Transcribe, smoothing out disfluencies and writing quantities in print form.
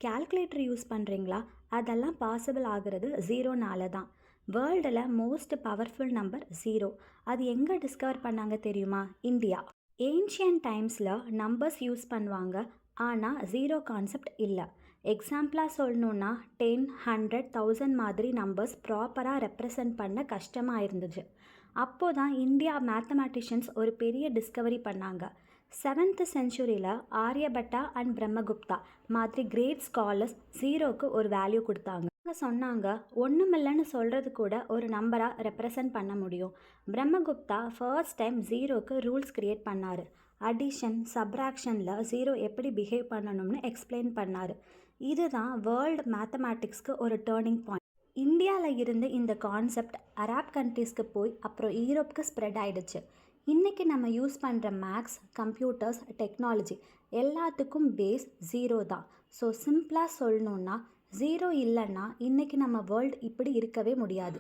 Calculator use பண்ணுறீங்களா? அதெல்லாம் possible ஆகிறது ஜீரோனால தான். வேர்ல்டில் மோஸ்ட் பவர்ஃபுல் நம்பர் ஜீரோ. அது எங்கே டிஸ்கவர் பண்ணாங்க தெரியுமா? இந்தியா. ஏன்ஷியன்ட் டைம்ஸில் நம்பர்ஸ் யூஸ் பண்ணுவாங்க, ஆனால் ஜீரோ கான்செப்ட் இல்லை. எக்ஸாம்பிளாக சொல்லணுன்னா 10, 100, 1000 மாதிரி நம்பர்ஸ் ப்ராப்பராக ரெப்ரசன்ட் பண்ண கஷ்டமாக இருந்துச்சு. அப்போ தான் இந்தியா மேத்தமேட்டிஷியன்ஸ் ஒரு பெரிய டிஸ்கவரி பண்ணாங்க. 7th செஞ்சுரியில் ஆரியபட்டா அண்ட் பிரம்மகுப்தா மாதிரி கிரேட் ஸ்காலர்ஸ் ஜீரோக்கு ஒரு வேல்யூ கொடுத்தாங்க. அவங்க சொன்னாங்க, ஒன்றுமில்லைன்னு சொல்கிறது கூட ஒரு நம்பராக ரெப்ரசன்ட் பண்ண முடியும். பிரம்மகுப்தா ஃபர்ஸ்ட் டைம் ஜீரோக்கு ரூல்ஸ் கிரியேட் பண்ணார். அடிஷன், சப்ராக்ஷனில் ஜீரோ எப்படி பிஹேவ் பண்ணணும்னு எக்ஸ்பிளைன் பண்ணார். இதுதான் வேர்ல்டு மேத்தமேட்டிக்ஸ்க்கு ஒரு டேர்னிங் பாயிண்ட். இந்தியாவில் இருந்து இந்த கான்செப்ட் அரப் கண்ட்ரீஸ்க்கு போய் அப்புறம் யூரோப்புக்கு ஸ்ப்ரெட் ஆயிடுச்சு. இன்றைக்கி நம்ம யூஸ் பண்ணுற மேக்ஸ், கம்ப்யூட்டர்ஸ், டெக்னாலஜி எல்லாத்துக்கும் பேஸ் ஜீரோ தான். ஸோ சிம்பிளாக சொல்லணுன்னா, ஜீரோ இல்லைன்னா இன்றைக்கி நம்ம வேர்ல்டு இப்படி இருக்கவே முடியாது.